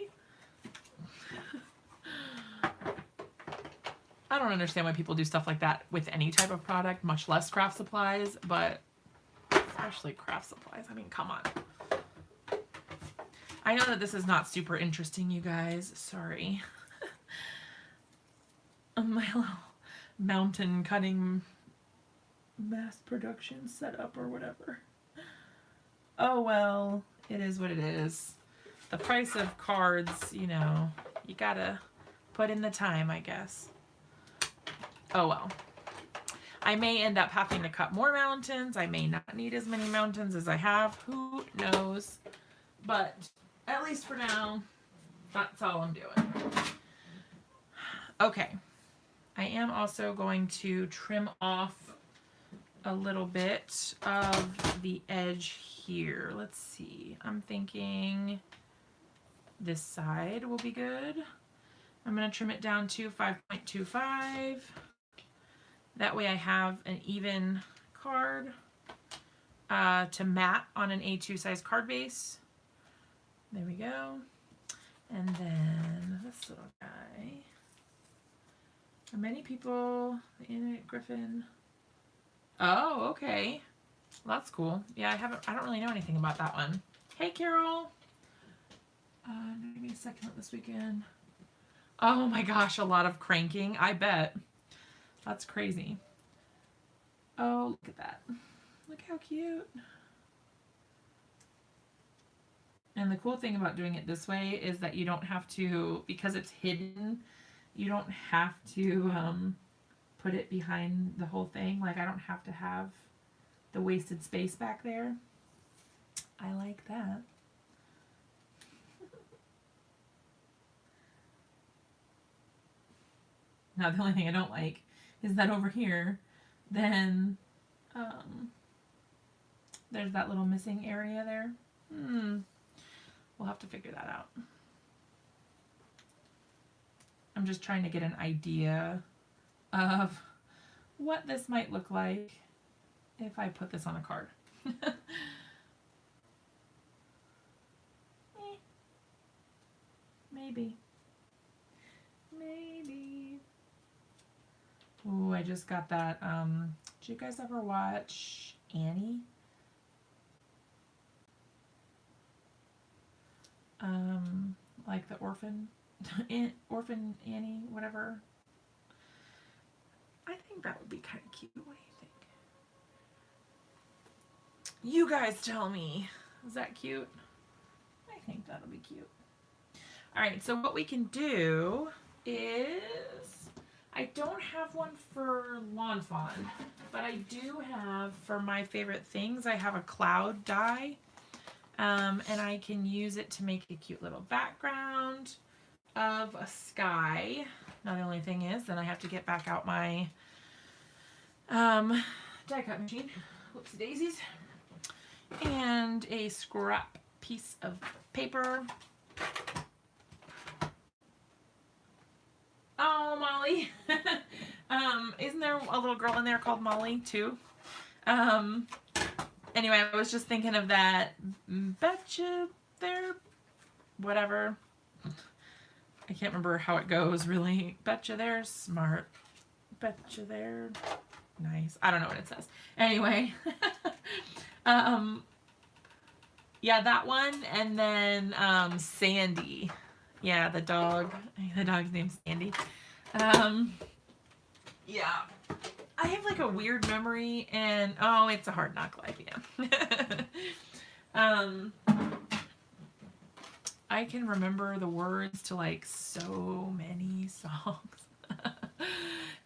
I don't understand why people do stuff like that with any type of product, much less craft supplies, but especially craft supplies. I mean, come on. I know that this is not super interesting, you guys. Sorry. My little mountain cutting mass production setup or whatever. Oh well, it is what it is. The price of cards, you know, you gotta put in the time, I guess. Oh well. I may end up having to cut more mountains. I may not need as many mountains as I have. Who knows? But at least for now, that's all I'm doing. Okay. I am also going to trim off a little bit of the edge here. Let's see. I'm thinking this side will be good. I'm going to trim it down to 5.25. That way I have an even card to mat on an A2 size card base. There we go. And then this little guy. Many people in it, Griffin. Oh, okay. Well, that's cool. Yeah, I don't really know anything about that one. Hey, Carol. Give me a second this weekend. Oh my gosh, a lot of cranking. I bet. That's crazy. Oh, look at that. Look how cute. And the cool thing about doing it this way is that you don't have to, because it's hidden, you don't have to put it behind the whole thing. Like, I don't have to have the wasted space back there. I like that. Now, the only thing I don't like is that over here, then there's that little missing area there. We'll have to figure that out. I'm just trying to get an idea of what this might look like if I put this on a card. Maybe. Maybe. Ooh, I just got that. Did you guys ever watch Annie? Like the orphan Annie, whatever. I think that would be kind of cute. What do you think? You guys tell me. Is that cute? I think that'll be cute. All right, so what we can do is, I don't have one for Lawn Fawn, but I do have, for my favorite things, I have a cloud die. And I can use it to make a cute little background of a sky. Now the only thing is, then I have to get back out my die cut machine. Whoopsie daisies. And a scrap piece of paper. Oh, Molly. Isn't there a little girl in there called Molly too? Anyway, I was just thinking of that. Betcha there, whatever. I can't remember how it goes really. Betcha they're smart. Betcha they're nice. I don't know what it says. Anyway. Yeah, that one, and then Sandy. Yeah, the dog. The dog's name's Sandy. Yeah. I have like a weird memory, and oh, it's a hard knock life, yeah. I can remember the words to like so many songs.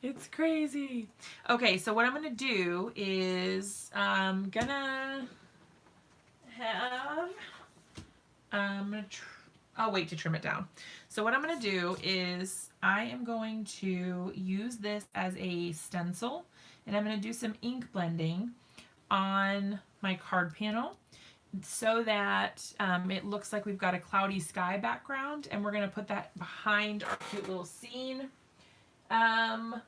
It's crazy. Okay, so what I'm gonna do is I'm gonna have I'll wait to trim it down. So what I'm gonna do is I am going to use this as a stencil, and I'm gonna do some ink blending on my card panel so that it looks like we've got a cloudy sky background, and we're gonna put that behind our cute little scene. I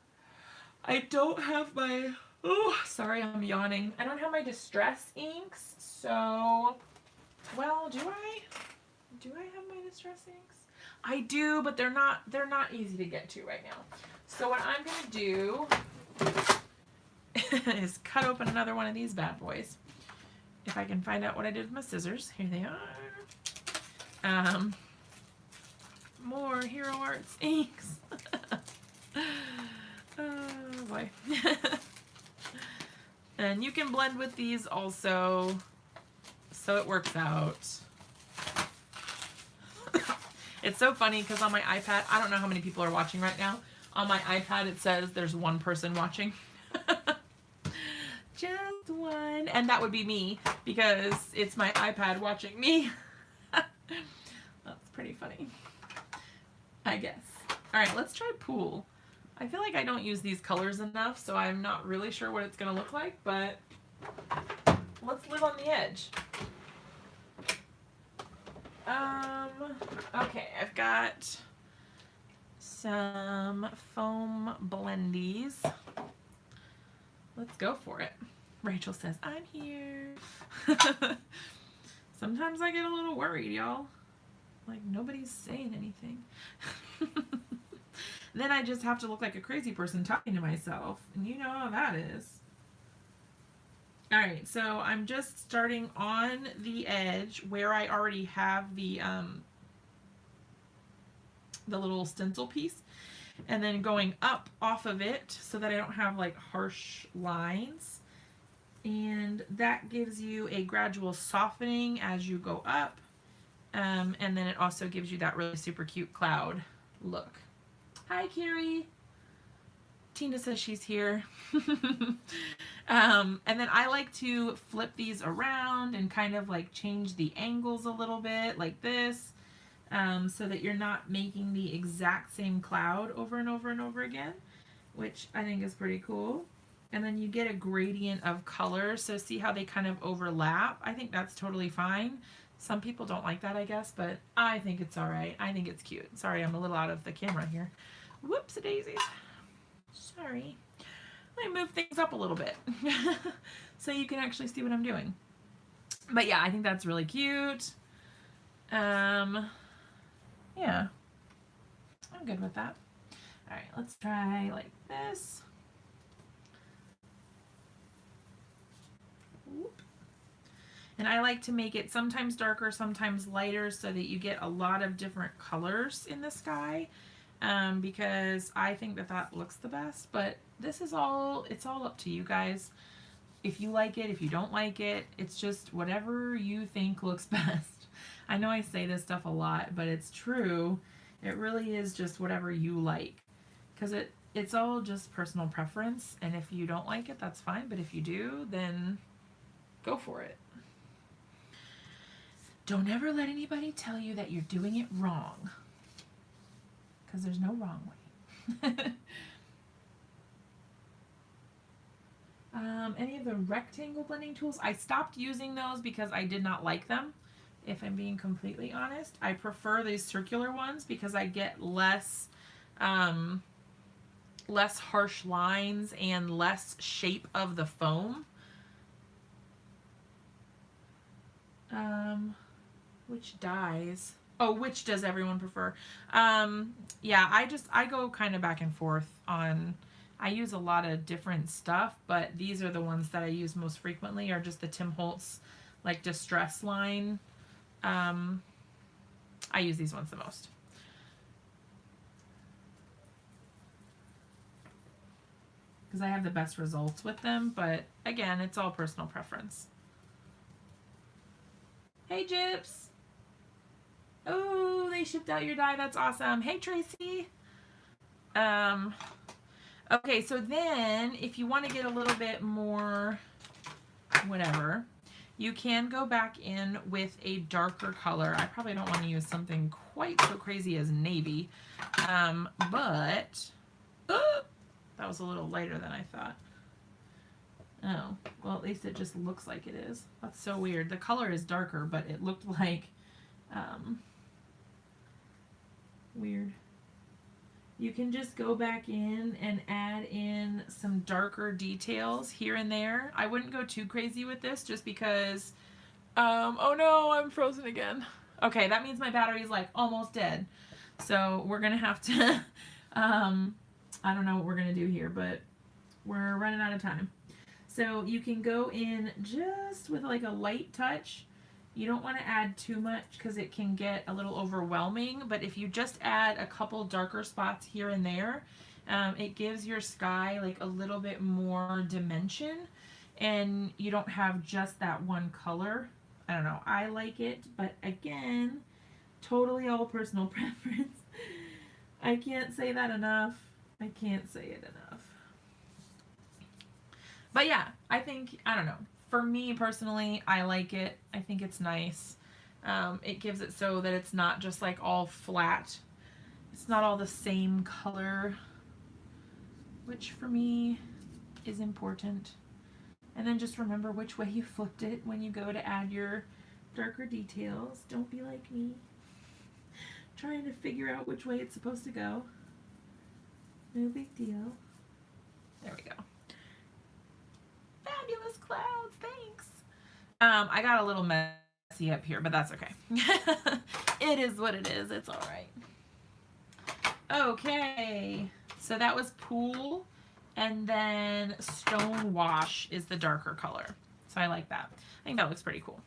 don't have my, oh, sorry, I'm yawning. I don't have my distress inks, so, well, do I? Do I have my distress inks? I do, but they're not easy to get to right now. So what I'm gonna do is cut open another one of these bad boys. If I can find out what I did with my scissors. Here they are. More Hero Arts inks. Oh boy. And you can blend with these also, so it works out. It's so funny because on my iPad, I don't know how many people are watching right now. On my iPad it says there's one person watching. Just one. And that would be me because it's my iPad watching me. That's pretty funny, I guess. All right, let's try pool. I feel like I don't use these colors enough, so I'm not really sure what it's going to look like, but let's live on the edge. Okay, I've got some foam blendies. Let's go for it. Rachel says, I'm here. Sometimes I get a little worried, y'all. Like, nobody's saying anything. Then I just have to look like a crazy person talking to myself. And you know how that is. Alright, so I'm just starting on the edge where I already have the little stencil piece. And then going up off of it so that I don't have like harsh lines. And that gives you a gradual softening as you go up. And then it also gives you that really super cute cloud look. Hi, Carrie. Tina says she's here. And then I like to flip these around and kind of like change the angles a little bit like this, so that you're not making the exact same cloud over and over and over again, which I think is pretty cool. And then you get a gradient of color, so see how they kind of overlap? I think that's totally fine. Some people don't like that, I guess, but I think it's all right. I think it's cute. Sorry, I'm a little out of the camera here. Whoops-a-daisies. Sorry. Let me move things up a little bit so you can actually see what I'm doing. But yeah, I think that's really cute. Yeah, I'm good with that. All right, let's try like this. Whoop. And I like to make it sometimes darker, sometimes lighter, so that you get a lot of different colors in the sky, because I think that that looks the best. But this is all, it's all up to you guys. If you like it, if you don't like it, it's just whatever you think looks best. I know I say this stuff a lot, but it's true. It really is just whatever you like, because it's all just personal preference. And if you don't like it, that's fine. But if you do, then go for it. Don't ever let anybody tell you that you're doing it wrong, because there's no wrong way. Any of the rectangle blending tools, I stopped using those because I did not like them, if I'm being completely honest. I prefer these circular ones because I get less harsh lines and less shape of the foam. Which dies? Oh, which does everyone prefer? Yeah, I go kind of back and forth on. I use a lot of different stuff, but these are the ones that I use most frequently. Are just the Tim Holtz, like distress line. Um, I use these ones the most. Because I have the best results with them, but again, it's all personal preference. Hey, Gyps! Oh, they shipped out your die. That's awesome. Hey, Tracy. Um, okay, so then if you want to get a little bit more, whatever, you can go back in with a darker color. I probably don't want to use something quite so crazy as navy, but that was a little lighter than I thought. Oh, well, at least it just looks like it is. That's so weird. The color is darker, but it looked like, weird. You can just go back in and add in some darker details here and there. I wouldn't go too crazy with this just because, oh no, I'm frozen again. Okay, that means my battery is like almost dead. So we're gonna have to, I don't know what we're gonna do here, but we're running out of time. So you can go in just with like a light touch. You don't want to add too much because it can get a little overwhelming, but if you just add a couple darker spots here and there, it gives your sky like a little bit more dimension, and you don't have just that one color. I don't know, I like it, but again, totally all personal preference. I can't say that enough. I can't say it enough. But yeah, I think, I don't know. For me personally, I like it. I think it's nice. It gives it so that it's not just like all flat. It's not all the same color, which for me is important. And then just remember which way you flipped it when you go to add your darker details. Don't be like me, trying to figure out which way it's supposed to go. No big deal. There we go. Fabulous clouds, thanks. I got a little messy up here, but that's okay. It is what it is. It's all right. Okay, so that was pool, and then stone wash is the darker color. So I like that. I think that looks pretty cool.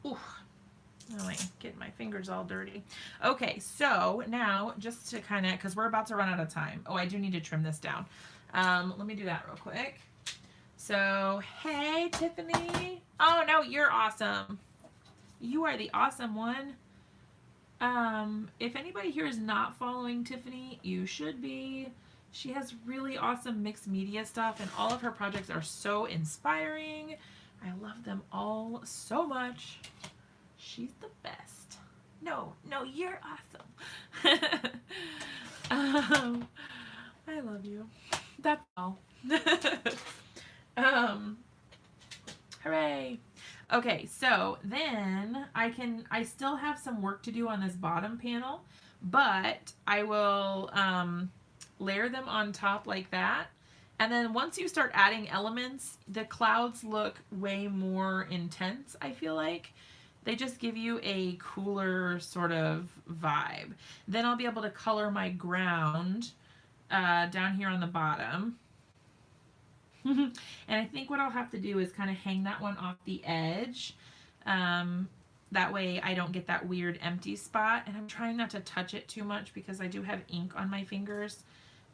Ooh. Oh, I get my fingers all dirty. Okay, so now just to kind of, because we're about to run out of time. Oh, I do need to trim this down. Let me do that real quick. So, hey, Tiffany. Oh, no, you're awesome. You are the awesome one. If anybody here is not following Tiffany, you should be. She has really awesome mixed media stuff, and all of her projects are so inspiring. I love them all so much. She's the best. No, you're awesome. I love you. That's all. Hooray. Okay, so then I still have some work to do on this bottom panel, but I will layer them on top like that. And then once you start adding elements, the clouds look way more intense, I feel like. They just give you a cooler sort of vibe. Then I'll be able to color my ground down here on the bottom. And I think what I'll have to do is kind of hang that one off the edge. That way I don't get that weird empty spot. And I'm trying not to touch it too much because I do have ink on my fingers.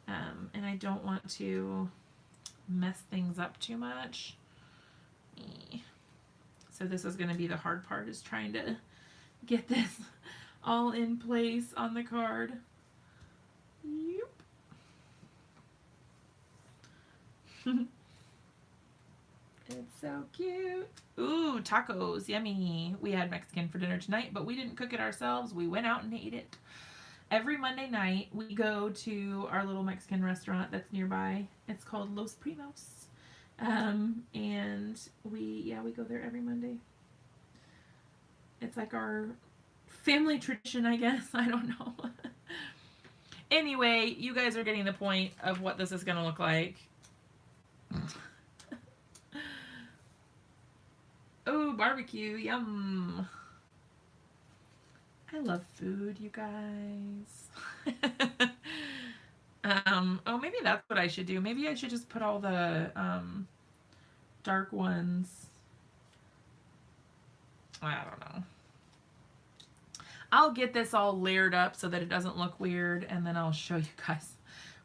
And I don't want to mess things up too much. So this is going to be the hard part, is trying to get this all in place on the card. Yep. It's so cute. Ooh, tacos, yummy. We had Mexican for dinner tonight, but we didn't cook it ourselves. We went out and ate it. Every Monday night, we go to our little Mexican restaurant that's nearby. It's called Los Primos. And we go there every Monday. It's like our family tradition, I guess. I don't know. Anyway, you guys are getting the point of what this is going to look like. Oh, Ooh, barbecue, yum. I love food, you guys. Oh, maybe that's what I should do. Maybe I should just put all the dark ones. I don't know. I'll get this all layered up so that it doesn't look weird, and then I'll show you guys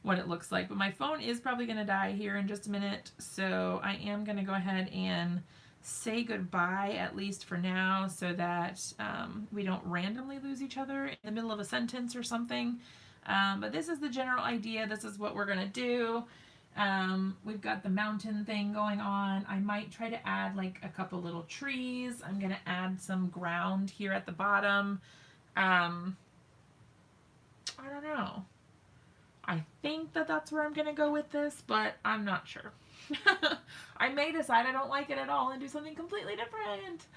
what it looks like. But my phone is probably going to die here in just a minute, so I am going to go ahead and say goodbye, at least for now, so that we don't randomly lose each other in the middle of a sentence or something. But this is the general idea. This is what we're going to do. We've got the mountain thing going on. I might try to add like a couple little trees. I'm going to add some ground here at the bottom. I don't know. I think that that's where I'm going to go with this, but I'm not sure. I may decide I don't like it at all and do something completely different.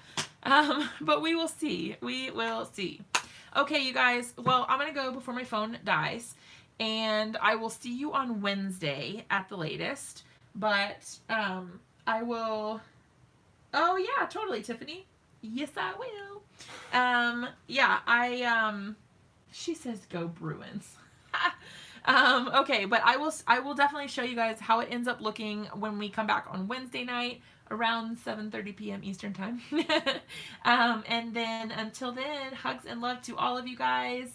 But we will see. We will see. Okay, you guys. Well, I'm going to go before my phone dies. And I will see you on Wednesday at the latest. But I will... Oh, yeah, totally, Tiffany. Yes, I will. Yeah, she says go Bruins. Okay, but I will definitely show you guys how it ends up looking when we come back on Wednesday night around 7:30 p.m. Eastern time. And then until then, hugs and love to all of you guys.